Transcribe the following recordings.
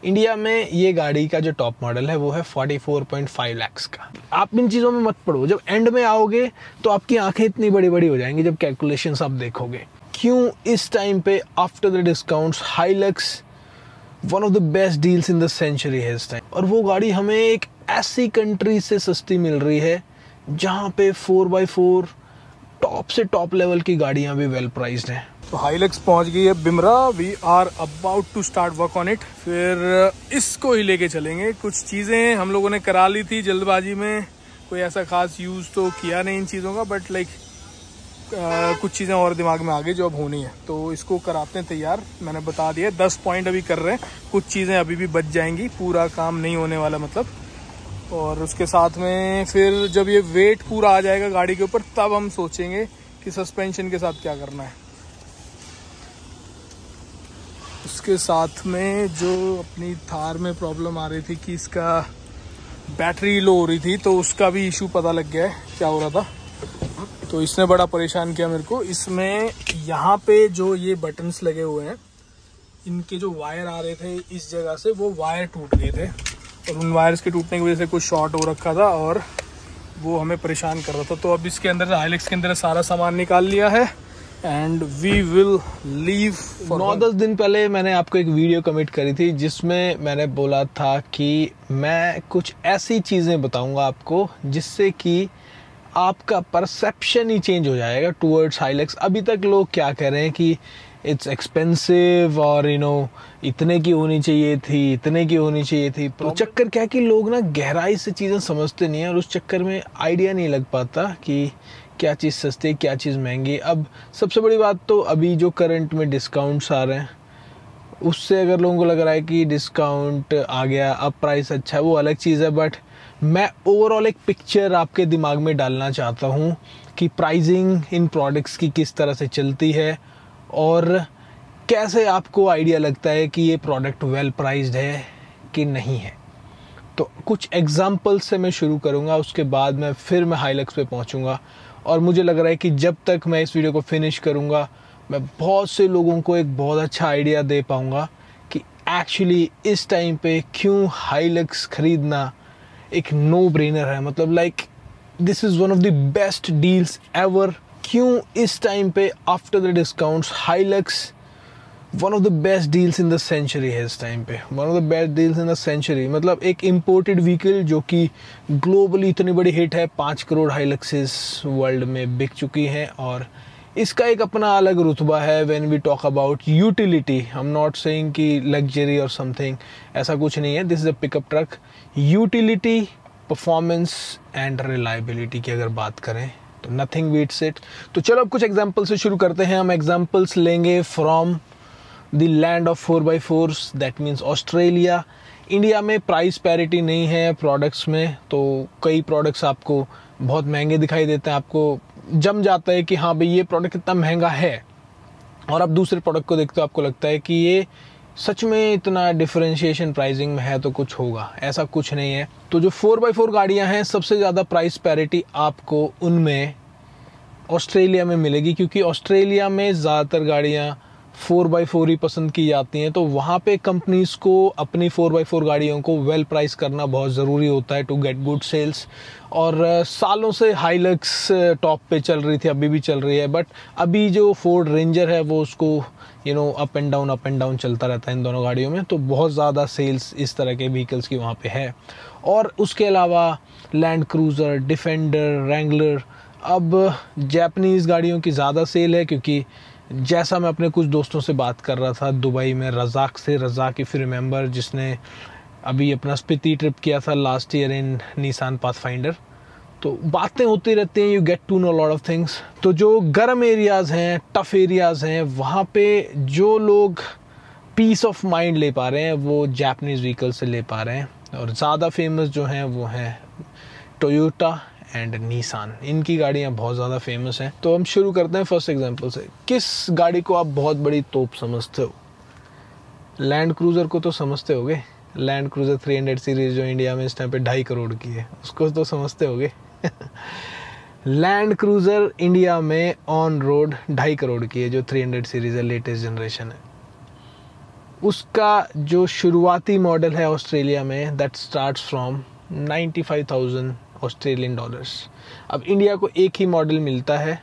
India में ये गाड़ी का जो टॉप मॉडल है वो है 44.5 लाख का। आप इन चीज़ों में मत पड़ो, जब एंड में आओगे तो आपकी आंखें इतनी बड़ी बड़ी हो जाएंगी जब कैलकुलेशंस आप देखोगे। क्यों इस टाइम पे after the discounts Hilux one of the best deals in the century है इस टाइम, और वो गाड़ी हमें एक ऐसी कंट्री से सस्ती मिल रही है जहाँ पे 4x4 टॉप से टॉप लेवल की गाड़ियाँ भी वेल प्राइस्ड हैं। तो हाइलक्स पहुंच गई है बिमरा, we are about to start work on it. फिर इसको ही लेके चलेंगे। कुछ चीज़ें हम लोगों ने करा ली थी जल्दबाजी में, कोई ऐसा खास यूज़ तो किया नहीं इन चीज़ों का, बट लाइक कुछ चीज़ें और दिमाग में आ गई जो अब होनी है, तो इसको कराते हैं तैयार। मैंने बता दिया 10 पॉइंट अभी कर रहे हैं, कुछ चीज़ें अभी भी बच जाएंगी, पूरा काम नहीं होने वाला मतलब। और उसके साथ में फिर जब ये वेट पूरा आ जाएगा गाड़ी के ऊपर तब हम सोचेंगे कि सस्पेंशन के साथ क्या करना है। उसके साथ में जो अपनी थार में प्रॉब्लम आ रही थी कि इसका बैटरी लो हो रही थी, तो उसका भी इशू पता लग गया है क्या हो रहा था। तो इसने बड़ा परेशान किया मेरे को। इसमें यहाँ पे जो ये बटन्स लगे हुए हैं, इनके जो वायर आ रहे थे इस जगह से, वो वायर टूट गए थे और उन वायर्स के टूटने की वजह से कुछ शॉर्ट हो रखा था और वो हमें परेशान कर रहा था। तो अब इसके अंदर हाइलक्स के अंदर सारा सामान निकाल लिया है एंड वी विल लीव। 9-10 दिन पहले मैंने आपको एक वीडियो कमिट करी थी जिसमें मैंने बोला था कि मैं कुछ ऐसी चीज़ें बताऊंगा आपको जिससे कि आपका परसेप्शन ही चेंज हो जाएगा टूवर्ड्स हाइलक्स। अभी तक लोग क्या कह रहे हैं कि इट्स एक्सपेंसिव और इतने की होनी चाहिए थी, इतने की होनी चाहिए थी। तो चक्कर क्या है कि लोग ना गहराई से चीज़ें समझते नहीं है और उस चक्कर में आइडिया नहीं लग पाता कि क्या चीज़ सस्ती है, क्या चीज़ महंगी। अब सबसे बड़ी बात तो अभी जो करंट में डिस्काउंट्स आ रहे हैं उससे अगर लोगों को लग रहा है कि डिस्काउंट आ गया अब प्राइस अच्छा है, वो अलग चीज़ है। बट मैं ओवरऑल एक पिक्चर आपके दिमाग में डालना चाहता हूँ कि प्राइसिंग इन प्रोडक्ट्स की किस तरह से चलती है और कैसे आपको आइडिया लगता है कि ये प्रोडक्ट वेल प्राइस्ड है कि नहीं है। तो कुछ एग्जांपल्स से मैं शुरू करूँगा, उसके बाद मैं हाइलक्स पे पहुँचूँगा। और मुझे लग रहा है कि जब तक मैं इस वीडियो को फिनिश करूँगा मैं बहुत से लोगों को एक बहुत अच्छा आइडिया दे पाऊँगा कि एक्चुअली इस टाइम पे क्यों हाइलक्स खरीदना एक नो ब्रेनर है। मतलब like this is one of the best deals ever. क्यों इस टाइम पे after the discounts Hilux one of the best deals in the century है इस टाइम पे, one of the best deals in the century. मतलब एक imported vehicle जो कि ग्लोबली इतनी बड़ी हिट है, 5 करोड़ हाइलक्सेस वर्ल्ड में बिक चुकी हैं और इसका एक अपना अलग रुतबा है। When we talk about utility, I am not saying कि लग्जरी और समथिंग, ऐसा कुछ नहीं है। This is a pickup truck. Utility, performance and reliability की अगर बात करें तो नथिंग बीट्स इट। तो चलो अब कुछ एग्जाम्पल से शुरू करते हैं। हम एग्जाम्पल्स लेंगे from the land of 4x4, that means Australia. India में प्राइस पैरिटी नहीं है प्रोडक्ट्स में, तो कई प्रोडक्ट्स आपको बहुत महंगे दिखाई देते हैं, आपको जम जाता है कि हाँ भाई ये प्रोडक्ट इतना महंगा है, और आप दूसरे प्रोडक्ट को देखते हो आपको लगता है कि ये सच में इतना डिफरेंशिएशन प्राइसिंग में है तो कुछ होगा। ऐसा कुछ नहीं है। तो जो 4x4 गाड़ियाँ हैं सबसे ज़्यादा प्राइस पैरिटी आपको उनमें ऑस्ट्रेलिया में मिलेगी, क्योंकि ऑस्ट्रेलिया में ज़्यादातर गाड़ियाँ 4x4 ही पसंद की जाती हैं। तो वहाँ पे कंपनीज को अपनी 4x4 गाड़ियों को वेल प्राइस करना बहुत ज़रूरी होता है टू गेट गुड सेल्स। और सालों से हाइलक्स टॉप पे चल रही थी, अभी भी चल रही है, बट अभी जो फोर्ड रेंजर है वो उसको अप एंड डाउन चलता रहता है इन दोनों गाड़ियों में। तो बहुत ज़्यादा सेल्स इस तरह के व्हीकल्स की वहाँ पे है। और उसके अलावा लैंड क्रूज़र, डिफेंडर, रैंगलर, अब जापानीज़ गाड़ियों की ज़्यादा सेल है, क्योंकि जैसा मैं अपने कुछ दोस्तों से बात कर रहा था दुबई में, रज़ाक इफ़ यू रिमेंबर, जिसने अभी अपना स्पीति ट्रिप किया था last year in Nissan Pathfinder. तो बातें होती रहती हैं, you get to know lot of things. तो जो गर्म एरियाज़ हैं, टफ़ एरियाज़ हैं, वहाँ पे जो लोग पीस ऑफ माइंड ले पा रहे हैं वो जापानीज़ व्हीकल से ले पा रहे हैं। और ज़्यादा फेमस जो हैं वो हैं टोयोटा एंड निसान, इनकी गाड़ियाँ बहुत ज़्यादा फेमस हैं। तो हम शुरू करते हैं फर्स्ट एग्जांपल से। किस गाड़ी को आप बहुत बड़ी तोप समझते हो? लैंड क्रूज़र को तो समझते होगे, लैंड क्रूज़र 300 सीरीज़ जो इंडिया में इस टाइम पे 2.5 करोड़ की है, उसको तो समझते होगे। लैंड क्रूज़र इंडिया में ऑन रोड 2.5 करोड़ की है, जो 300 सीरीज़ है, लेटेस्ट जनरेशन है। उसका जो शुरुआती मॉडल है ऑस्ट्रेलिया में, that starts from 95,000 Australian dollars. अब इंडिया को एक ही मॉडल मिलता है,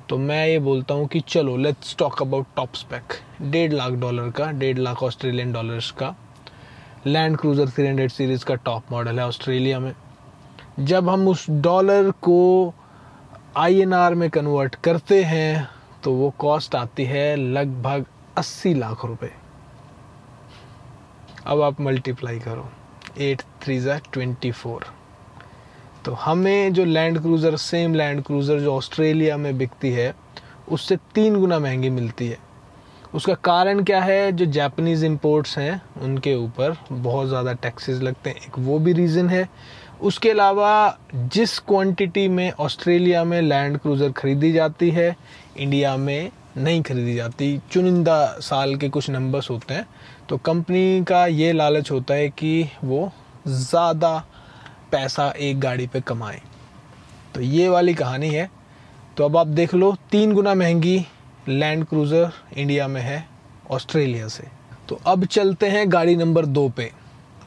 तो मैं ये बोलता हूँ कि चलो let's talk about top spec. $1.5 का, 1.5 ऑस्ट्रेलियन डॉलर्स का लैंड क्रूज़र 300 सीरीज़ का टॉप मॉडल है ऑस्ट्रेलिया में। जब हम उस डॉलर को INR में कन्वर्ट करते हैं तो वो कॉस्ट आती है लगभग 80 लाख रुपए। अब आप मल्टीप्लाई करो, 8 3 24। तो हमें जो land cruiser, same land cruiser जो ऑस्ट्रेलिया में बिकती है, उससे 3 गुना महंगी मिलती है। उसका कारण क्या है? जो जापानीज़ इंपोर्ट्स हैं उनके ऊपर बहुत ज़्यादा टैक्सेस लगते हैं, एक वो भी रीज़न है। उसके अलावा जिस क्वांटिटी में ऑस्ट्रेलिया में लैंड क्रूज़र ख़रीदी जाती है, इंडिया में नहीं खरीदी जाती। चुनिंदा साल के कुछ नंबर्स होते हैं, तो कंपनी का ये लालच होता है कि वो ज़्यादा पैसा एक गाड़ी पे कमाए। तो ये वाली कहानी है। तो अब आप देख लो, 3 गुना महंगी लैंड क्रूज़र इंडिया में है ऑस्ट्रेलिया से। तो अब चलते हैं गाड़ी नंबर 2 पे।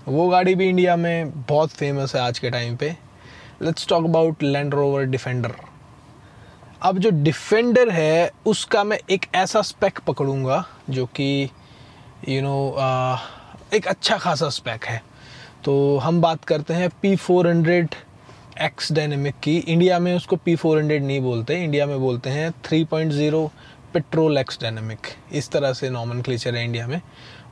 वो गाड़ी भी इंडिया में बहुत फेमस है आज के टाइम पे। Let's talk about land rover defender. अब जो डिफेंडर है उसका मैं एक ऐसा स्पेक पकड़ूंगा जो कि एक अच्छा खासा स्पेक है। तो हम बात करते हैं P400 X डायनेमिक की। इंडिया में उसको P400 नहीं बोलते, इंडिया में बोलते हैं 3.0 पेट्रोल X डायनेमिक। इस तरह से नॉमेनक्लेचर है इंडिया में।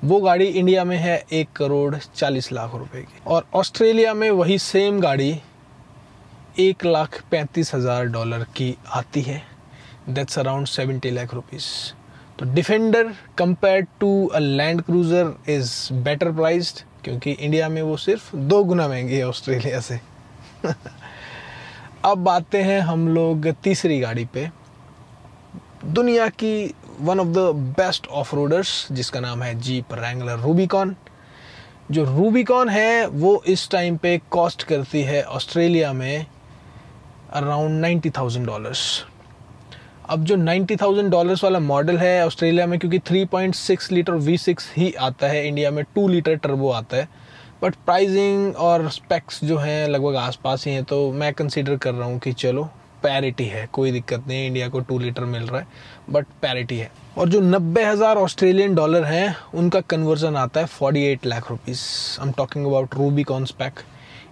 वो गाड़ी इंडिया में है 1,40 लाख रुपए की, और ऑस्ट्रेलिया में वही सेम गाड़ी $1,35,000 की आती है। That's around 70 lakh rupees. तो Defender compared to a Land Cruiser is better priced, क्योंकि इंडिया में वो सिर्फ 2 गुना महंगी है ऑस्ट्रेलिया से। अब आते हैं हम लोग तीसरी गाड़ी पे, दुनिया की one of the best of roaders, जिसका नाम है जीप रैंगलर रूबिकॉन। जो रूबिकॉन है वो इस टाइम पे कॉस्ट करती है ऑस्ट्रेलिया में अराउंड $90,000। अब जो $90,000 वाला मॉडल है ऑस्ट्रेलिया में, क्योंकि 3.6 लीटर V6 ही आता है, इंडिया में 2 लीटर टर्बो आता है, बट प्राइसिंग और स्पेक्स जो हैं लगभग आसपास ही हैं। तो मैं कंसीडर कर रहा हूँ कि चलो पैरिटी है, कोई दिक्कत नहीं है, इंडिया को 2 लीटर मिल रहा है बट पैरिटी है। और जो 90,000 ऑस्ट्रेलियन डॉलर हैं उनका कन्वर्जन आता है 48 lakh rupees. I am talking about Rubicon spec.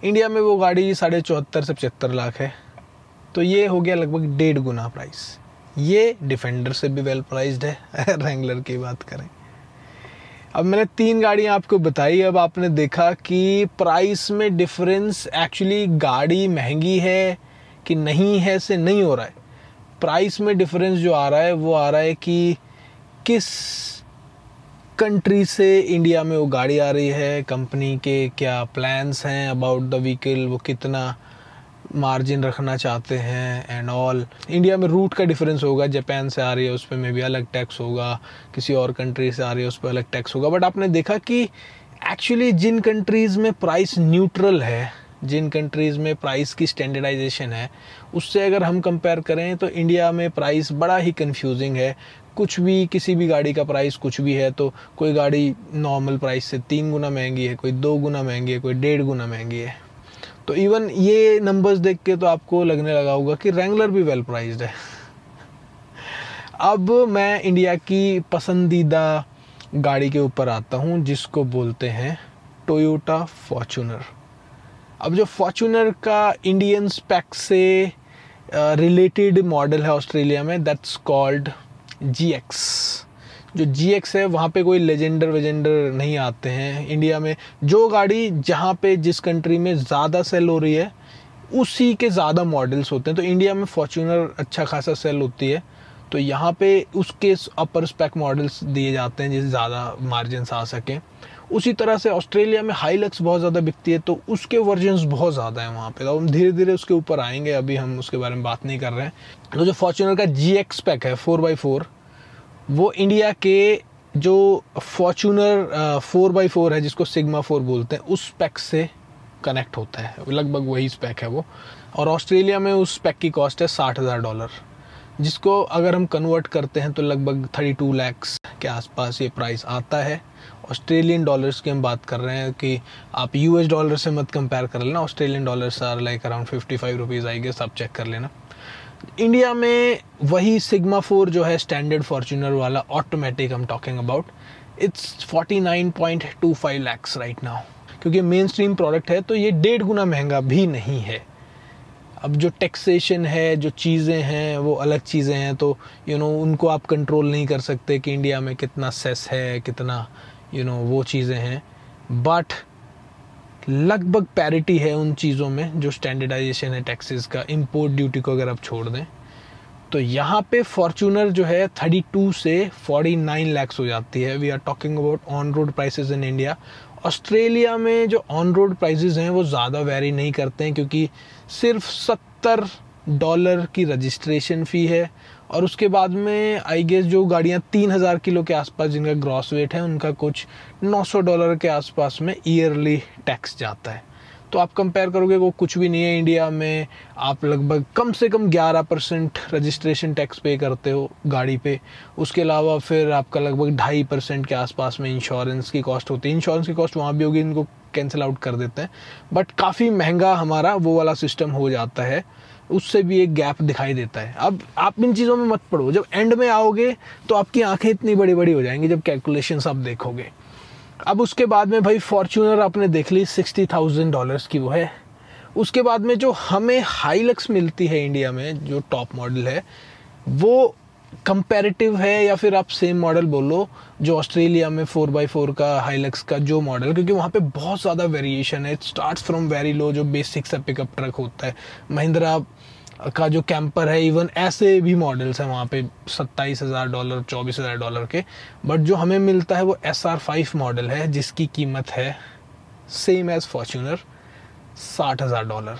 India में वो गाड़ी 74.5 से 75 लाख है। तो ये हो गया लगभग 1.5 गुना प्राइस। ये डिफेंडर से भी वेल प्राइस्ड है रैंगलर की बात करें। अब मैंने 3 गाड़ियाँ आपको बताई। अब आपने देखा कि प्राइस में डिफरेंस एक्चुअली गाड़ी महंगी है कि नहीं है से नहीं हो रहा है। प्राइस में डिफरेंस जो आ रहा है वो आ रहा है कि किस कंट्री से इंडिया में वो गाड़ी आ रही है, कंपनी के क्या प्लान्स हैं अबाउट द व्हीकल, वो कितना मार्जिन रखना चाहते हैं एंड ऑल। इंडिया में रूट का डिफरेंस होगा, जापान से आ रही है उस पर मे बी अलग टैक्स होगा, किसी और कंट्री से आ रही है उस पर अलग टैक्स होगा। बट आपने देखा कि एक्चुअली जिन कंट्रीज़ में प्राइस न्यूट्रल है, जिन कंट्रीज़ में प्राइस की स्टैंडर्डाइजेशन है, उससे अगर हम कंपेयर करें तो इंडिया में प्राइस बड़ा ही कंफ्यूजिंग है। कुछ भी, किसी भी गाड़ी का प्राइस कुछ भी है, तो कोई गाड़ी नॉर्मल प्राइस से 3 गुना महंगी है, कोई 2 गुना महंगी है, कोई 1.5 गुना महंगी है। तो इवन ये नंबर्स देख के तो आपको लगने लगा होगा कि रैंगलर भी वेल प्राइस्ड है। अब मैं इंडिया की पसंदीदा गाड़ी के ऊपर आता हूँ, जिसको बोलते हैं टोयोटा फॉर्च्यूनर। अब जो फॉर्च्यूनर का इंडियन स्पेक से रिलेटेड मॉडल है ऑस्ट्रेलिया में, दैट्स कॉल्ड GX। जो GX है वहाँ पे कोई लेजेंडर वेजेंडर नहीं आते हैं इंडिया में। जो गाड़ी जहाँ पे जिस कंट्री में ज़्यादा सेल हो रही है उसी के ज़्यादा मॉडल्स होते हैं। तो इंडिया में फॉर्च्यूनर अच्छा खासा सेल होती है, तो यहाँ पे उसके अपर स्पेक मॉडल्स दिए जाते हैं जिससे ज़्यादा मार्जिन आ सकें। उसी तरह से ऑस्ट्रेलिया में हाईलक्स बहुत ज़्यादा बिकती है, तो उसके वर्जन्स बहुत ज़्यादा हैं वहाँ पे। तो हम धीरे धीरे उसके ऊपर आएंगे, अभी हम उसके बारे में बात नहीं कर रहे हैं। तो जो फॉर्च्यूनर का GX स्पेक है 4x4, वो इंडिया के जो फॉर्च्यूनर 4x4 है जिसको सिग्मा 4 बोलते हैं, उस स्पेक से कनेक्ट होता है, लगभग वही स्पेक है वो। और ऑस्ट्रेलिया में उस स्पेक की कॉस्ट है $60,000, जिसको अगर हम कन्वर्ट करते हैं तो लगभग 32 लाख के आसपास ये प्राइस आता है। ऑस्ट्रेलियन डॉलर्स की हम बात कर रहे हैं कि आप यूएस डॉलर से मत कंपेयर कर लेना, Australian dollars are like around 55 rupees I guess, आप चेक कर लेना। इंडिया में वही सिग्मा 4 जो है स्टैंडर्ड फॉर्च्यूनर वाला ऑटोमेटिक हम talking about, it's 49.25 lakhs right now. क्योंकि मेन स्ट्रीम प्रोडक्ट है तो ये 1.5 गुना महंगा भी नहीं है। अब जो टैक्सेशन है, जो चीज़ें हैं वो अलग चीज़ें हैं, तो उनको आप कंट्रोल नहीं कर सकते कि इंडिया में कितना सेस है, कितना वो चीज़ें हैं, बट लगभग पैरिटी है उन चीज़ों में जो स्टैंडर्डाइजेशन है टैक्सेस का, इंपोर्ट ड्यूटी को अगर आप छोड़ दें। तो यहाँ पे फॉर्च्यूनर जो है 32 से 49 lakhs हो जाती है। We are talking about on road prices in India. Australia में जो ऑन रोड प्राइसेस हैं वो ज़्यादा वेरी नहीं करते हैं, क्योंकि सिर्फ $70 की रजिस्ट्रेशन फ़ी है, और उसके बाद में आई गेस जो गाड़ियाँ 3000 किलो के आसपास जिनका ग्रॉस वेट है उनका कुछ $900 के आसपास में ईयरली टैक्स जाता है। तो आप कंपेयर करोगे वो कुछ भी नहीं है। इंडिया में आप लगभग कम से कम 11% रजिस्ट्रेशन टैक्स पे करते हो गाड़ी पे। उसके अलावा फिर आपका लगभग 2.5% के आसपास में इंश्योरेंस की कॉस्ट होती है। इंश्योरेंस की कॉस्ट वहाँ भी होगी, इनको कैंसिल आउट कर देते हैं, बट काफ़ी महंगा हमारा वो वाला सिस्टम हो जाता है, उससे भी एक गैप दिखाई देता है। अब आप इन चीज़ों में मत पड़ो, जब एंड में आओगे तो आपकी आंखें इतनी बड़ी बड़ी हो जाएंगी जब कैलकुलेशंस आप देखोगे। अब उसके बाद में भाई फॉर्च्यूनर आपने देख ली $60,000 की वो है। उसके बाद में जो हमें हाइलक्स मिलती है इंडिया में, जो टॉप मॉडल है, वो कंपैरेटिव है या फिर आप सेम मॉडल बोलो जो ऑस्ट्रेलिया में 4x4 का हाइलक्स का जो मॉडल, क्योंकि वहाँ पे बहुत ज़्यादा वेरिएशन है। It starts from very low, जो बेसिक सा पिकअप ट्रक होता है। महिंद्रा का जो कैंपर है, इवन ऐसे भी मॉडल्स हैं वहाँ पे $27,000 $24,000 के, बट जो हमें मिलता है वो SR5 मॉडल है जिसकी कीमत है सेम एज फॉर्च्यूनर $60,000।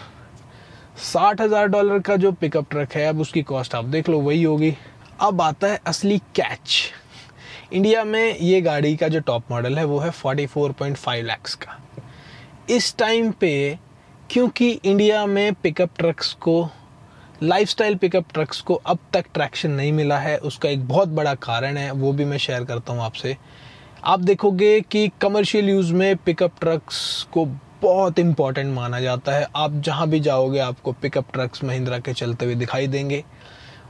$60,000 का जो पिकअप ट्रक है, अब उसकी कॉस्ट आप देख लो वही होगी। अब आता है असली कैच। इंडिया में ये गाड़ी का जो टॉप मॉडल है वो है 44.5 lakhs का। इस टाइम पे क्योंकि इंडिया में पिकअप ट्रक्स को, लाइफस्टाइल पिकअप ट्रक्स को अब तक ट्रैक्शन नहीं मिला है, उसका एक बहुत बड़ा कारण है, वो भी मैं शेयर करता हूँ आपसे। आप देखोगे कि कमर्शियल यूज़ में पिकअप ट्रक्स को बहुत इंपॉर्टेंट माना जाता है। आप जहाँ भी जाओगे आपको पिकअप ट्रक्स महिंद्रा के चलते हुए दिखाई देंगे।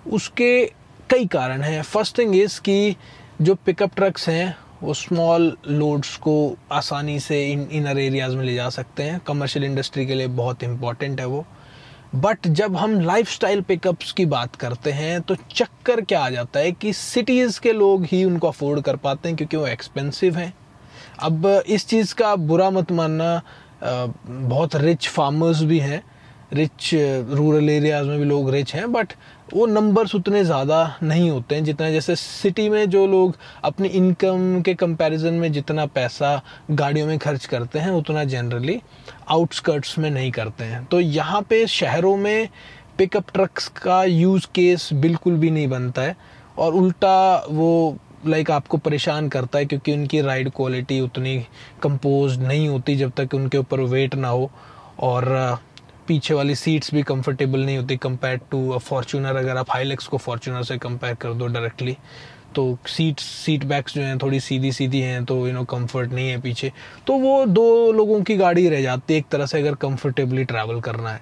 उसके कई कारण हैं। फर्स्ट थिंग इज़ कि जो पिकअप ट्रक्स हैं वो स्मॉल लोड्स को आसानी से इनर एरियाज़ में ले जा सकते हैं, कमर्शियल इंडस्ट्री के लिए बहुत इंपॉर्टेंट है वो। बट जब हम लाइफस्टाइल पिकअप्स की बात करते हैं तो चक्कर क्या आ जाता है कि सिटीज़ के लोग ही उनको अफोर्ड कर पाते हैं क्योंकि वो एक्सपेंसिव हैं। अब इस चीज़ का बुरा मत मानना, बहुत रिच फार्मर्स भी हैं, रिच रूरल एरियाज़ में भी लोग रिच हैं, बट वो नंबर्स उतने ज़्यादा नहीं होते हैं जितना जैसे सिटी में जो लोग अपनी इनकम के कंपैरिजन में जितना पैसा गाड़ियों में खर्च करते हैं उतना जनरली आउटस्कर्ट्स में नहीं करते हैं। तो यहाँ पे शहरों में पिकअप ट्रक्स का यूज़ केस बिल्कुल भी नहीं बनता है, और उल्टा वो लाइक आपको परेशान करता है क्योंकि उनकी राइड क्वालिटी उतनी कंपोज नहीं होती जब तक उनके ऊपर वेट ना हो, और पीछे वाली सीट्स भी कंफर्टेबल नहीं होती कंपेयर टू फॉर्च्यूनर। अगर आप हाइलक्स को फॉर्च्यूनर से कंपेयर कर दो डायरेक्टली तो सीट बैक्स जो हैं थोड़ी सीधी सीधी हैं, तो कंफर्ट नहीं है पीछे, तो वो दो लोगों की गाड़ी रह जाती है एक तरह से अगर कंफर्टेबली ट्रैवल करना है।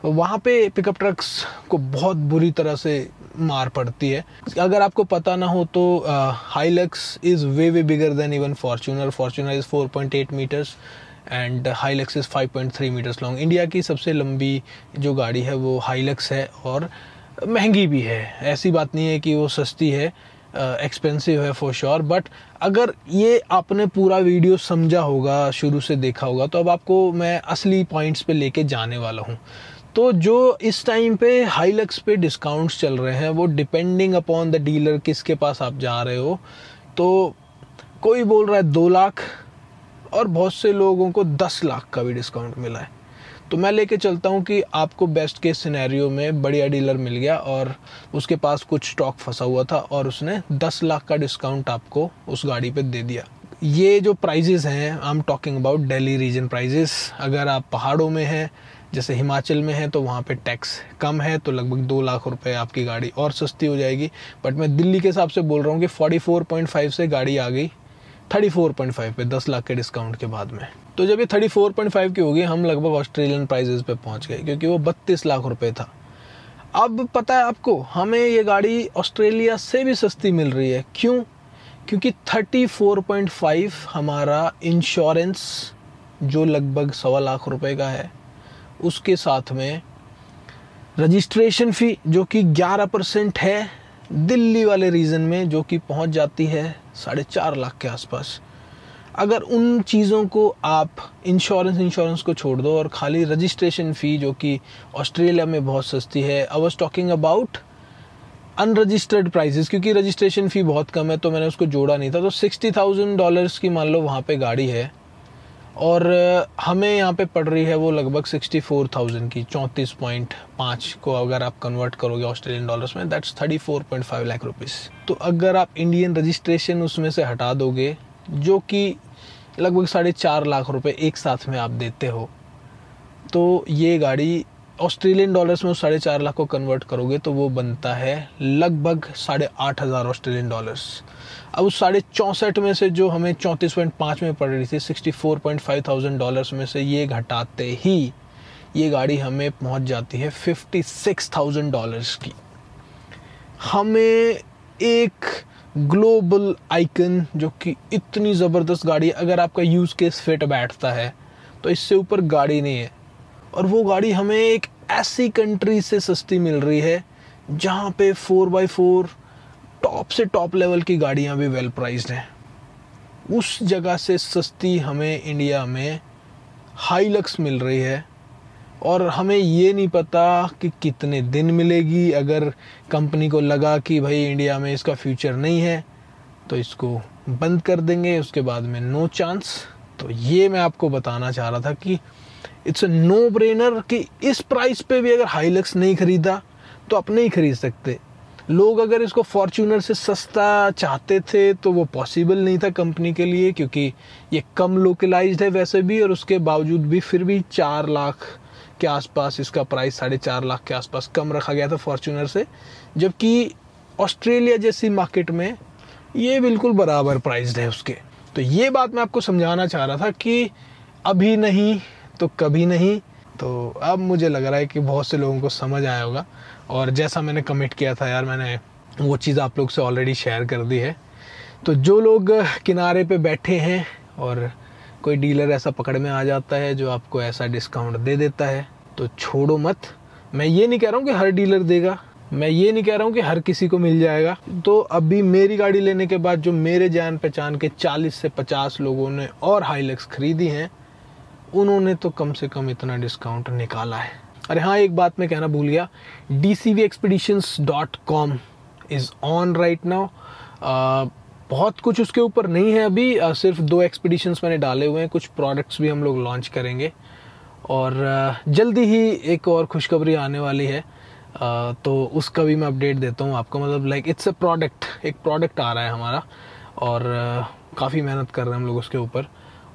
तो वहाँ पे पिकअप ट्रक्स को बहुत बुरी तरह से मार पड़ती है। अगर आपको पता ना हो तो Hilux is way bigger than even Fortuner. Fortuner is 4.8 meters and Hilux is 5.3 meters long. India की सबसे लंबी जो गाड़ी है वो हाइलक्स है, और महंगी भी है। ऐसी बात नहीं है कि वो सस्ती है, एक्सपेंसिव है फॉर श्योर। बट अगर ये आपने पूरा वीडियो समझा होगा, शुरू से देखा होगा, तो अब आपको मैं असली पॉइंट्स पे लेके जाने वाला हूँ। तो जो इस टाइम पे हाइलक्स पे डिस्काउंट्स चल रहे हैं वो डिपेंडिंग अपॉन द डीलर, किसके पास आप जा रहे हो। तो कोई बोल रहा है 2 लाख, और बहुत से लोगों को 10 लाख का भी डिस्काउंट मिला है। तो मैं लेके चलता हूँ कि आपको बेस्ट केस सिनेरियो में बढ़िया डीलर मिल गया और उसके पास कुछ स्टॉक फंसा हुआ था और उसने 10 लाख का डिस्काउंट आपको उस गाड़ी पे दे दिया। ये जो प्राइजेस हैं, I am talking about Delhi region prices. अगर आप पहाड़ों में हैं जैसे हिमाचल में है तो वहाँ पे टैक्स कम है, तो लगभग 2 लाख रुपए आपकी गाड़ी और सस्ती हो जाएगी। बट मैं दिल्ली के हिसाब से बोल रहा हूँ कि 44.5 से गाड़ी आ गई 34.5 पे, 10 लाख के डिस्काउंट के बाद में। तो जब ये 34.5 की होगी, हम लगभग ऑस्ट्रेलियन प्राइजेस पे पहुंच गए, क्योंकि वो 32 लाख रुपए था। अब पता है आपको, हमें ये गाड़ी ऑस्ट्रेलिया से भी सस्ती मिल रही है। क्यों? क्योंकि 34.5 हमारा इंश्योरेंस जो लगभग 1.25 लाख रुपए का है, उसके साथ में रजिस्ट्रेशन फ़ी जो कि 11% है दिल्ली वाले रीजन में, जो कि पहुंच जाती है 4.5 लाख के आसपास। अगर उन चीज़ों को आप इंश्योरेंस को छोड़ दो और खाली रजिस्ट्रेशन फ़ी जो कि ऑस्ट्रेलिया में बहुत सस्ती है, I was talking about unregistered prices, क्योंकि रजिस्ट्रेशन फ़ी बहुत कम है तो मैंने उसको जोड़ा नहीं था। तो $60,000 की मान लो वहाँ पे गाड़ी है, और हमें यहाँ पे पड़ रही है वो लगभग 64,000 की, 34.5 को अगर आप कन्वर्ट करोगे ऑस्ट्रेलियन डॉलर्स में, दैट्स 34.5 लाख रुपीस। तो अगर आप इंडियन रजिस्ट्रेशन उसमें से हटा दोगे, जो कि लगभग 4.5 लाख रुपए एक साथ में आप देते हो, तो ये गाड़ी ऑस्ट्रेलियन डॉलर्स में उस 4.5 लाख को कन्वर्ट करोगे तो वो बनता है लगभग 8,500 ऑस्ट्रेलियन डॉलर्स। अब उस 64.5 में से जो हमें 34.5 में पड़ रही थी, $64,500 में से ये घटाते ही ये गाड़ी हमें पहुंच जाती है $56,000 की। हमें एक ग्लोबल आइकन जो कि इतनी ज़बरदस्त गाड़ी, अगर आपका यूज़ केस फिट बैठता है तो इससे ऊपर गाड़ी नहीं है। और वो गाड़ी हमें एक ऐसी कंट्री से सस्ती मिल रही है जहाँ पे 4x4 टॉप से टॉप लेवल की गाड़ियाँ भी वेल प्राइस्ड हैं। उस जगह से सस्ती हमें इंडिया में हाइलक्स मिल रही है, और हमें ये नहीं पता कि कितने दिन मिलेगी। अगर कंपनी को लगा कि भाई इंडिया में इसका फ्यूचर नहीं है तो इसको बंद कर देंगे, उसके बाद में नो चांस। तो ये मैं आपको बताना चाह रहा था कि इट्स अ नो ब्रेनर कि इस प्राइस पे भी अगर हाइलक्स नहीं खरीदा तो आप नहीं खरीद सकते। लोग अगर इसको फॉर्च्यूनर से सस्ता चाहते थे तो वो पॉसिबल नहीं था कंपनी के लिए, क्योंकि ये कम लोकलाइज्ड है वैसे भी, और उसके बावजूद भी फिर भी 4 लाख के आसपास इसका प्राइस, 4.5 लाख के आसपास कम रखा गया था फॉर्च्यूनर से, जबकि ऑस्ट्रेलिया जैसी मार्केट में ये बिल्कुल बराबर प्राइस्ड है उसके। तो ये बात मैं आपको समझाना चाह रहा था कि अभी नहीं तो कभी नहीं। तो अब मुझे लग रहा है कि बहुत से लोगों को समझ आया होगा, और जैसा मैंने कमिट किया था यार, मैंने वो चीज़ आप लोग से ऑलरेडी शेयर कर दी है। तो जो लोग किनारे पे बैठे हैं और कोई डीलर ऐसा पकड़ में आ जाता है जो आपको ऐसा डिस्काउंट दे देता है, तो छोड़ो मत। मैं ये नहीं कह रहा हूँ कि हर डीलर देगा, मैं ये नहीं कह रहा हूँ कि हर किसी को मिल जाएगा। तो अभी मेरी गाड़ी लेने के बाद जो मेरे जान पहचान के 40 से 50 लोगों ने और हाइलक्स खरीदी हैं, उन्होंने तो कम से कम इतना डिस्काउंट निकाला है। अरे हाँ, एक बात मैं कहना भूल गया, dcvexpeditions.com is on right now. बहुत कुछ उसके ऊपर नहीं है अभी, सिर्फ 2 एक्सपीडिशंस मैंने डाले हुए हैं, कुछ प्रोडक्ट्स भी हम लोग लॉन्च करेंगे, और जल्दी ही एक और खुशखबरी आने वाली है, तो उसका भी मैं अपडेट देता हूँ आपको। मतलब लाइक इट्स अ प्रोडक्ट, एक प्रोडक्ट आ रहा है हमारा, और काफ़ी मेहनत कर रहे हैं हम लोग उसके ऊपर।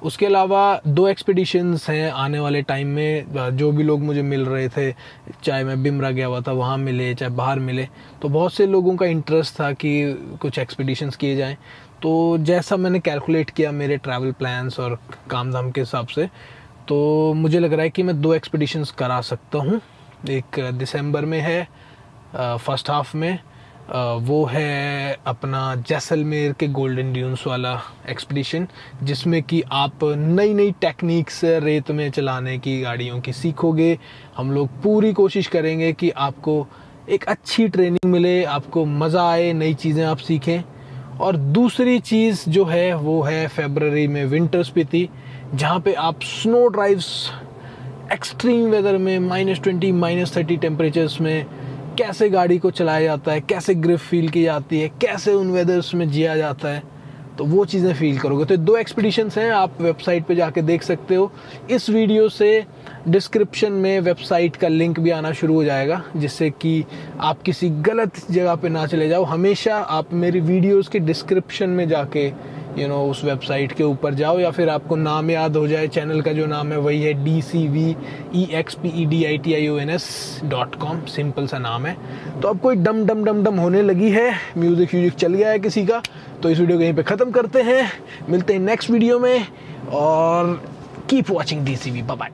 उसके अलावा 2 एक्सपीडिशंस हैं आने वाले टाइम में। जो भी लोग मुझे मिल रहे थे, चाहे मैं बिमरा गया हुआ था वहाँ मिले, चाहे बाहर मिले, तो बहुत से लोगों का इंटरेस्ट था कि कुछ एक्सपीडिशंस किए जाएं। तो जैसा मैंने कैलकुलेट किया मेरे ट्रैवल प्लान्स और काम धाम के हिसाब से, तो मुझे लग रहा है कि मैं 2 एक्सपीडिशंस करा सकता हूँ। एक दिसंबर में है फर्स्ट हाफ में, वो है अपना जैसलमेर के गोल्डन ड्यून्स वाला एक्सपीडिशन, जिसमें कि आप नई नई टेक्निक्स रेत में चलाने की गाड़ियों की सीखोगे। हम लोग पूरी कोशिश करेंगे कि आपको एक अच्छी ट्रेनिंग मिले, आपको मज़ा आए, नई चीज़ें आप सीखें। और दूसरी चीज़ जो है वो है फरवरी में विंटर स्पीति, जहाँ पे आप स्नो ड्राइव्स एक्सट्रीम वेदर में -20 -30 टेम्परेचर्स में कैसे गाड़ी को चलाया जाता है, कैसे ग्रिप फील की जाती है, कैसे उन वेदर्स में जिया जाता है, तो वो चीज़ें फील करोगे। तो 2 एक्सपीडिशंस हैं, आप वेबसाइट पे जाके देख सकते हो। इस वीडियो से डिस्क्रिप्शन में वेबसाइट का लिंक भी आना शुरू हो जाएगा, जिससे कि आप किसी गलत जगह पे ना चले जाओ। हमेशा आप मेरी वीडियोस के डिस्क्रिप्शन में जाके उस वेबसाइट के ऊपर जाओ, या फिर आपको नाम याद हो जाए चैनल का, जो नाम है वही है DCVEXPEDITIONS.com, सिंपल सा नाम है। तो अब कोई डम डम डम डम होने लगी है, म्यूजिक चल गया है किसी का, तो इस वीडियो को यहीं पे ख़त्म करते हैं। मिलते हैं नेक्स्ट वीडियो में, और keep watching DCV। Bye bye.